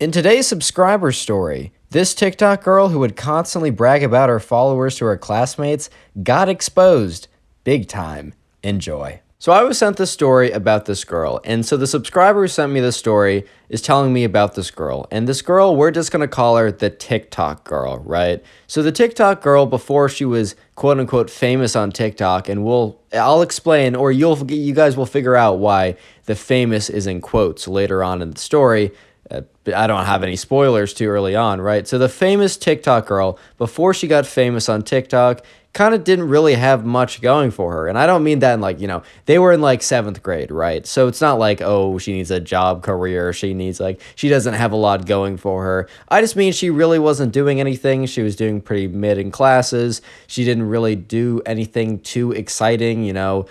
In today's subscriber story, this TikTok girl who would constantly brag about her followers to her classmates got exposed. Big time. Enjoy. So I was sent this story about this girl, and so the subscriber who sent me this story is telling me about this girl. And this girl, we're just going to call her the TikTok girl, right? So the TikTok girl, before she was quote-unquote famous on TikTok, and I'll explain, or you guys will figure out why the famous is in quotes later on in the story. I don't have any spoilers too early on, right? So the famous TikTok girl, before she got famous on TikTok, kind of didn't really have much going for her. And I don't mean that in like, they were in like 7th grade, right? So it's not like, oh, she needs a job career. She doesn't have a lot going for her. I just mean she really wasn't doing anything. She was doing pretty mid in classes. She didn't really do anything too exciting, I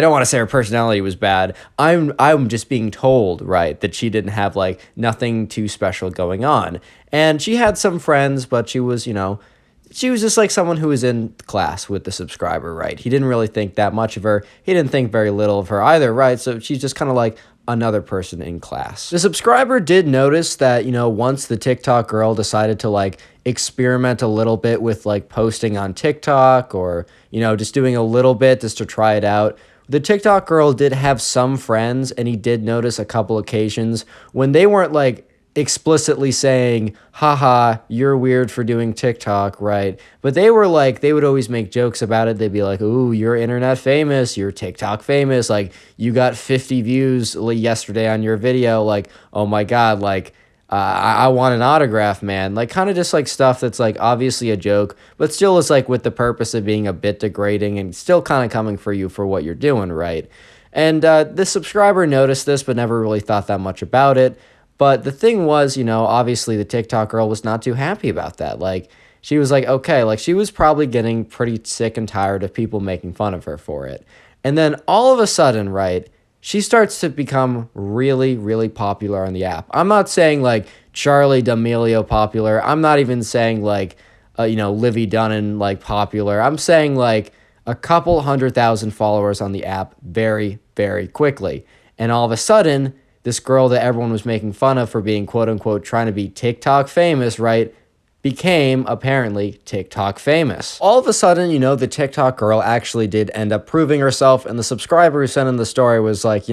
don't want to say her personality was bad. I'm just being told, right, that she didn't have like nothing too special going on. And she had some friends, but she was just like someone who was in class with the subscriber, right? He didn't really think that much of her. He didn't think very little of her either, right? So she's just kind of like another person in class. The subscriber did notice that, once the TikTok girl decided to like experiment a little bit with like posting on TikTok or, just doing a little bit just to try it out, the TikTok girl did have some friends, and he did notice a couple occasions when they weren't like explicitly saying, haha, you're weird for doing TikTok, right? But they would always make jokes about it. They'd be like, ooh, you're internet famous, you're TikTok famous, like you got 50 views yesterday on your video, like, oh my God, like, I want an autograph, man. Like kind of just like stuff that's like obviously a joke, but still is like with the purpose of being a bit degrading and still kind of coming for you for what you're doing, right? And the subscriber noticed this, but never really thought that much about it. But the thing was, obviously the TikTok girl was not too happy about that. Like, she was like, okay, like she was probably getting pretty sick and tired of people making fun of her for it. And then all of a sudden, right, she starts to become really, really popular on the app. I'm not saying like Charlie D'Amelio popular. I'm not even saying like, Livy Dunn like popular. I'm saying like a couple 100,000 followers on the app very, very quickly. And all of a sudden, this girl that everyone was making fun of for being quote-unquote trying to be TikTok famous, right, became apparently TikTok famous. All of a sudden, the TikTok girl actually did end up proving herself, and the subscriber who sent in the story was like,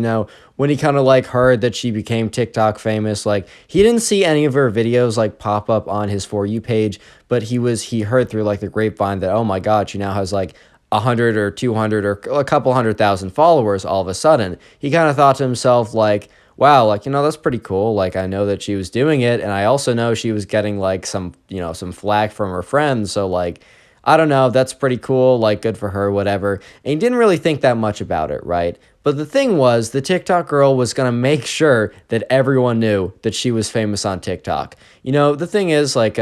when he kind of like heard that she became TikTok famous, like he didn't see any of her videos like pop up on his For You page, but he heard through like the grapevine that, oh my God, she now has like 100 or 200 or a couple 100,000 followers all of a sudden. He kind of thought to himself like, wow, like, that's pretty cool. Like, I know that she was doing it, and I also know she was getting, like, some flack from her friends, so, like, I don't know, that's pretty cool, like, good for her, whatever. And he didn't really think that much about it, right? But the thing was, the TikTok girl was going to make sure that everyone knew that she was famous on TikTok. The thing is, like,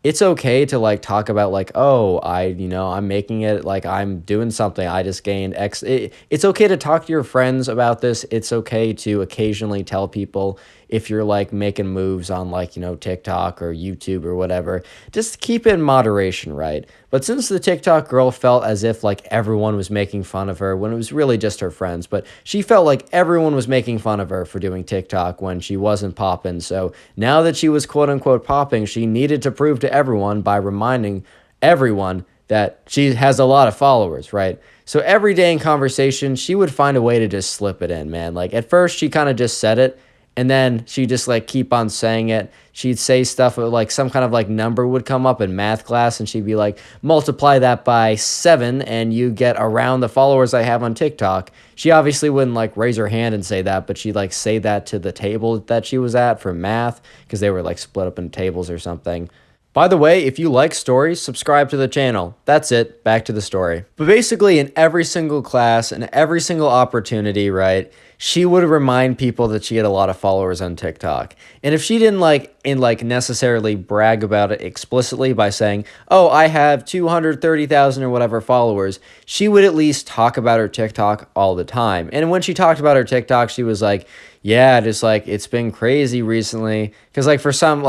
it's okay to like talk about like, oh, I'm making it, like I'm doing something, I just gained X. It's okay to talk to your friends about this. It's okay to occasionally tell people if you're like making moves on like, TikTok or YouTube or whatever. Just keep it in moderation, right? But since the TikTok girl felt as if like everyone was making fun of her when it was really just her friends, but she felt like everyone was making fun of her for doing TikTok when she wasn't popping. So now that she was quote unquote popping, she needed to prove to everyone by reminding everyone that she has a lot of followers, right? So every day in conversation, she would find a way to just slip it in, man. Like at first she kind of just said it, and then she'd just like keep on saying it. She'd say stuff like some kind of like number would come up in math class, and she'd be like, multiply that by 7 and you get around the followers I have on TikTok. She obviously wouldn't like raise her hand and say that, but she'd like say that to the table that she was at for math, because they were like split up in tables or something. By the way, if you like stories, subscribe to the channel. That's it. Back to the story. But basically, in every single class and every single opportunity, right, she would remind people that she had a lot of followers on TikTok. And if she didn't necessarily brag about it explicitly by saying, oh, I have 230,000 or whatever followers, she would at least talk about her TikTok all the time. And when she talked about her TikTok, she was like, yeah, just like it's been crazy recently, because like for some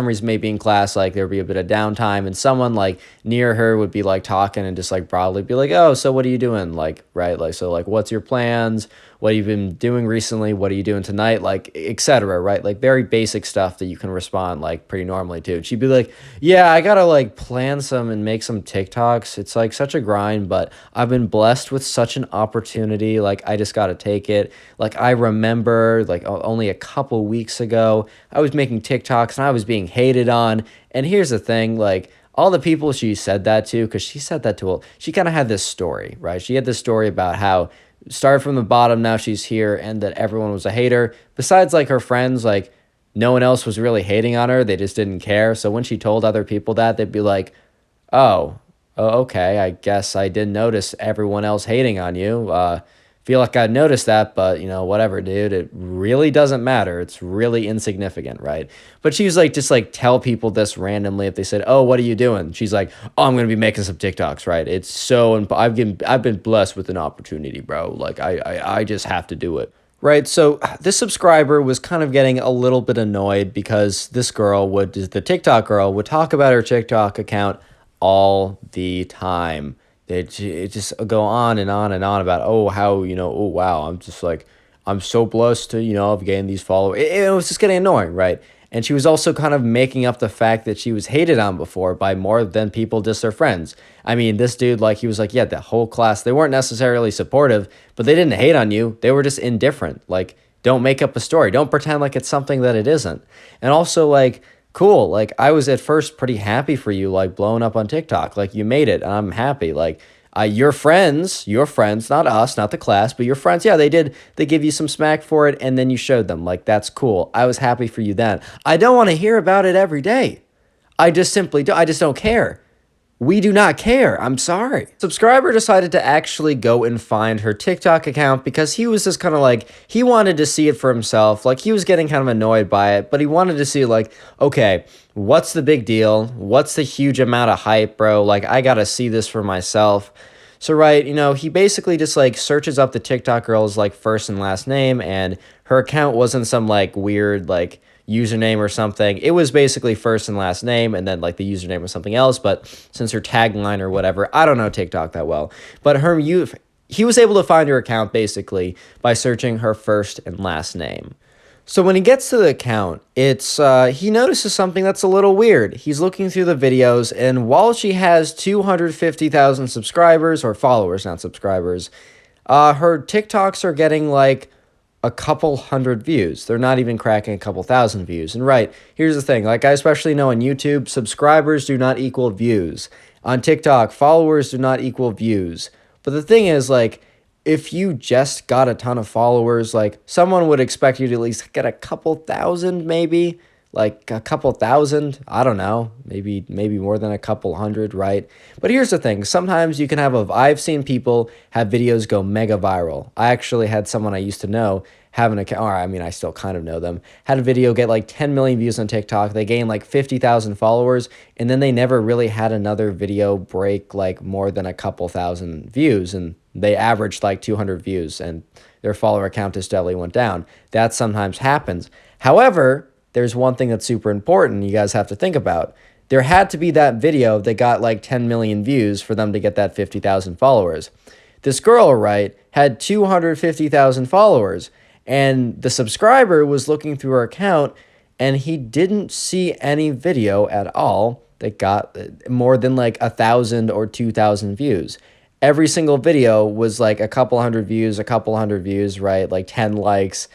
reason, maybe in class, like there would be a bit of downtime, and someone like near her would be like talking and just like broadly be like, oh, so what are you doing, like, right, like, so like what's your plans, what you've been doing recently, what are you doing tonight, like, etc., right? Like very basic stuff that you can respond like pretty normally to. And she'd be like, yeah, I gotta like plan some and make some TikToks. It's like such a grind, but I've been blessed with such an opportunity. Like I just gotta take it. Like I remember like only a couple weeks ago, I was making TikToks and I was being hated on. And here's the thing, like all the people she said that to, because she said that to, she kind of had this story, right? She had this story about how started from the bottom, now she's here, and that everyone was a hater. Besides, like, her friends, like, no one else was really hating on her. They just didn't care. So when she told other people that, they'd be like, oh, okay, I guess I didn't notice everyone else hating on you. Feel like I noticed that, but, you know, whatever, dude. It really doesn't matter. It's really insignificant, right? But she was like, just like tell people this randomly if they said, oh, what are you doing? She's like, oh, I'm going to be making some TikToks, right? It's so, I've been blessed with an opportunity, bro. Like, I just have to do it. Right, so this subscriber was kind of getting a little bit annoyed because this girl the TikTok girl would talk about her TikTok account all the time. It just go on and on and on about, oh, how, you know, oh, wow, I'm just like, I'm so blessed to, you know, have gained these followers. It was just getting annoying, right? And she was also kind of making up the fact that she was hated on before by more than people, just their friends. I mean, this dude, like, he was like, yeah, the whole class, they weren't necessarily supportive, but they didn't hate on you. They were just indifferent. Like, don't make up a story. Don't pretend like it's something that it isn't. And also, like, cool. Like, I was at first pretty happy for you, like, blowing up on TikTok. Like, you made it, and I'm happy. Like, your friends, not us, not the class, but your friends, yeah, they give you some smack for it, and then you showed them. Like, that's cool. I was happy for you then. I don't want to hear about it every day. I just don't care. We do not care. I'm sorry. Subscriber decided to actually go and find her TikTok account because he was just kind of like, he wanted to see it for himself. Like, he was getting kind of annoyed by it, but he wanted to see, like, okay, what's the big deal? What's the huge amount of hype, bro? Like, I got to see this for myself. So, right, you know, he basically just, like, searches up the TikTok girl's, like, first and last name, and her account wasn't some, like, weird, like, username or something. It was basically first and last name, and then like the username was something else. But since her tagline or whatever, I don't know TikTok that well. But he was able to find her account basically by searching her first and last name. So when he gets to the account, he notices something that's a little weird. He's looking through the videos, and while she has 250,000 subscribers, or followers, not subscribers, her TikToks are getting like a couple hundred views. They're not even cracking a couple thousand views. And right, here's the thing. Like, I especially know on YouTube, subscribers do not equal views. On TikTok, followers do not equal views. But the thing is, like, if you just got a ton of followers, like, someone would expect you to at least get a couple thousand, maybe. Like, a couple thousand, I don't know, maybe more than a couple hundred, right? But here's the thing. Sometimes you can I've seen people have videos go mega viral. I actually had someone I used to know have an account, or I mean, I still kind of know them, had a video get like 10 million views on TikTok. They gained like 50,000 followers, and then they never really had another video break like more than a couple thousand views, and they averaged like 200 views, and their follower count just steadily went down. That sometimes happens. However, there's one thing that's super important you guys have to think about. There had to be that video that got like 10 million views for them to get that 50,000 followers. This girl, right, had 250,000 followers, and the subscriber was looking through her account, and he didn't see any video at all that got more than like 1,000 or 2,000 views. Every single video was like a couple hundred views, right, like 10 likes.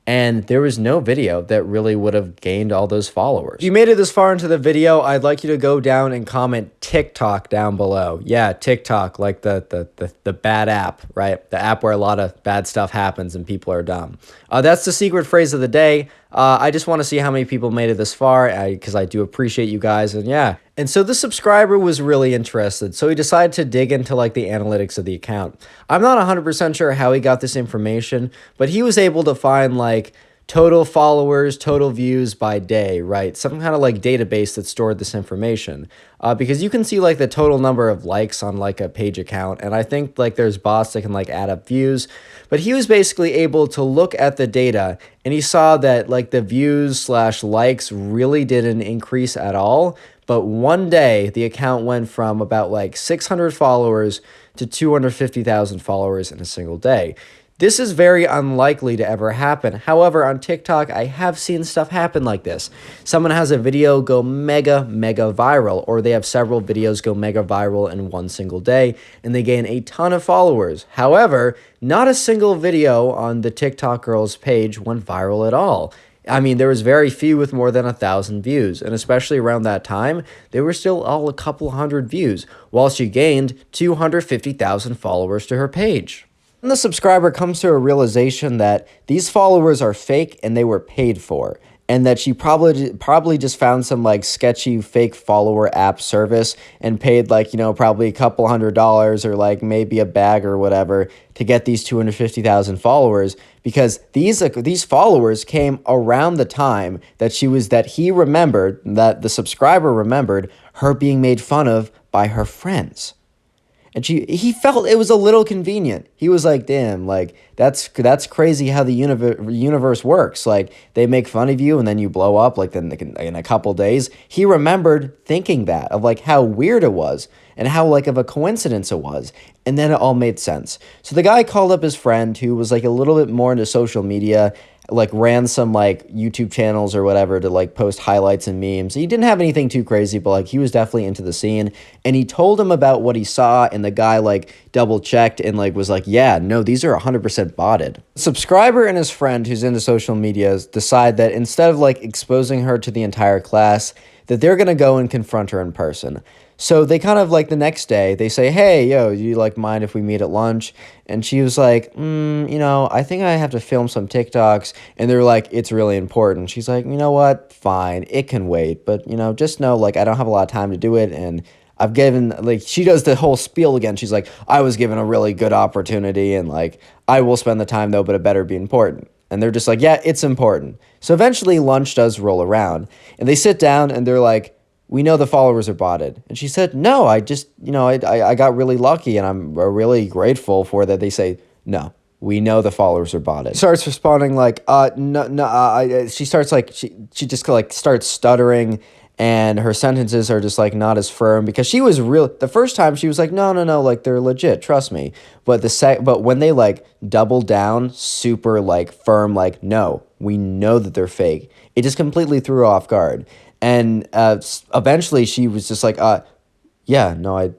And there was no video that really would have gained all those followers. If you made it this far into the video, I'd like you to go down and comment TikTok down below. Yeah, TikTok, like the bad app, right? The app where a lot of bad stuff happens and people are dumb. That's the secret phrase of the day. I just want to see how many people made it this far because I do appreciate you guys. And yeah. And so the subscriber was really interested. So he decided to dig into like the analytics of the account. I'm not 100% sure how he got this information, but he was able to find like total followers, total views by day, right? Some kind of like database that stored this information. Because you can see like the total number of likes on like a page account. And I think like there's bots that can like add up views. But he was basically able to look at the data, and he saw that like the views / likes really didn't increase at all. But one day the account went from about like 600 followers to 250,000 followers in a single day. This is very unlikely to ever happen. However, on TikTok, I have seen stuff happen like this. Someone has a video go mega viral, or they have several videos go mega viral in one single day, and they gain a ton of followers. However, not a single video on the TikTok girl's page went viral at all. I mean, there was very few with more than 1,000 views, and especially around that time, they were still all a couple hundred views, while she gained 250,000 followers to her page. And the subscriber comes to a realization that these followers are fake and they were paid for, and that she probably just found some like sketchy fake follower app service and paid like, probably a couple $100 or like maybe a bag or whatever to get these 250,000 followers, because these followers came around the time that the subscriber remembered her being made fun of by her friends. And he felt it was a little convenient. He was like, damn, like, that's crazy how the universe works. Like, they make fun of you and then you blow up, like, in a couple days. He remembered thinking that, of, like, how weird it was and how, like, of a coincidence it was. And then it all made sense. So the guy called up his friend who was, like, a little bit more into social media, like ran some like YouTube channels or whatever to like post highlights and memes. He didn't have anything too crazy, but like he was definitely into the scene, and he told him about what he saw, and the guy like double checked and like was like, yeah, no, these are 100% botted. The subscriber and his friend who's into social media decide that instead of like exposing her to the entire class, that they're going to go and confront her in person. So they kind of like the next day, they say, hey, yo, you like mind if we meet at lunch? And she was like, I think I have to film some TikToks. And they're like, it's really important. She's like, you know what? Fine. It can wait. But, just know, like, I don't have a lot of time to do it. And I've given, like, she does the whole spiel again. She's like, I was given a really good opportunity. And, like, I will spend the time, though, but it better be important. And they're just like, yeah, it's important. So eventually lunch does roll around. And they sit down and they're like, we know the followers are botted. And she said, no, I just, I got really lucky and I'm really grateful for that. They say, no, we know the followers are botted. She starts responding like, she starts like, she just like starts stuttering, and her sentences are just like not as firm, because she was the first time she was like, no, like they're legit, trust me. But but when they like double down super like firm, like, no, we know that they're fake, it just completely threw her off guard. And eventually she was just like, yeah, and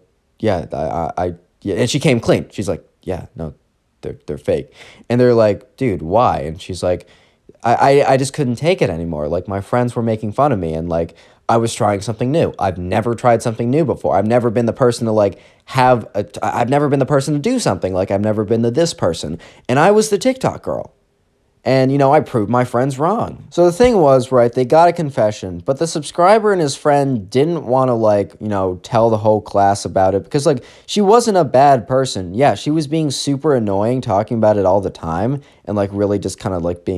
she came clean. She's like, yeah, no, they're fake. And they're like, dude, why? And she's like, I just couldn't take it anymore. Like, my friends were making fun of me, and like, I was trying something new. I've never tried something new before. I've never been the person to like I've never been the person to do something. Like, I've never been this person. And I was the TikTok girl. And, I proved my friends wrong. So the thing was, right, they got a confession, but the subscriber and his friend didn't want to, like, tell the whole class about it, because, like, she wasn't a bad person. Yeah, she was being super annoying, talking about it all the time, and, like, really just kind of, like,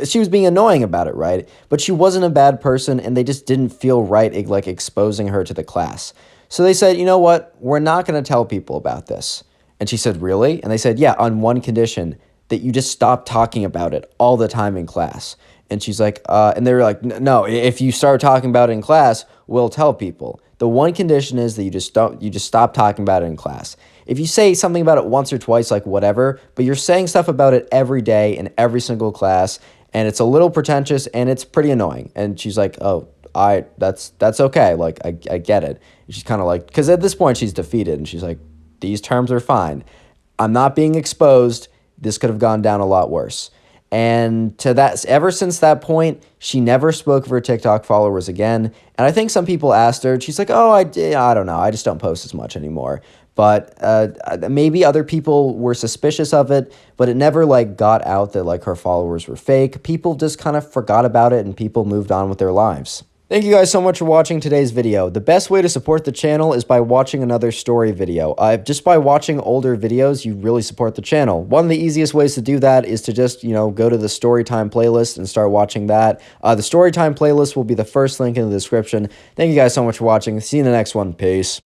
she was being annoying about it, right? But she wasn't a bad person, and they just didn't feel right, like, exposing her to the class. So they said, you know what, we're not going to tell people about this. And she said, really? And they said, yeah, on one condition, that you just stop talking about it all the time in class. And she's like, and they were like, no, if you start talking about it in class, we'll tell people. The one condition is that you just stop talking about it in class. If you say something about it once or twice, like whatever, but you're saying stuff about it every day in every single class, and it's a little pretentious and it's pretty annoying. And she's like, oh, that's okay. Like, I get it. And she's kind of like, because at this point she's defeated, and she's like, these terms are fine. I'm not being exposed. This could have gone down a lot worse. And ever since that point, she never spoke of her TikTok followers again. And I think some people asked her, and she's like, oh, I don't know, I just don't post as much anymore. But maybe other people were suspicious of it, but it never like got out that like her followers were fake. People just kind of forgot about it, and people moved on with their lives. Thank you guys so much for watching today's video. The best way to support the channel is by watching another story video. Just by watching older videos, you really support the channel. One of the easiest ways to do that is to just, go to the storytime playlist and start watching that. The storytime playlist will be the first link in the description. Thank you guys so much for watching. See you in the next one. Peace.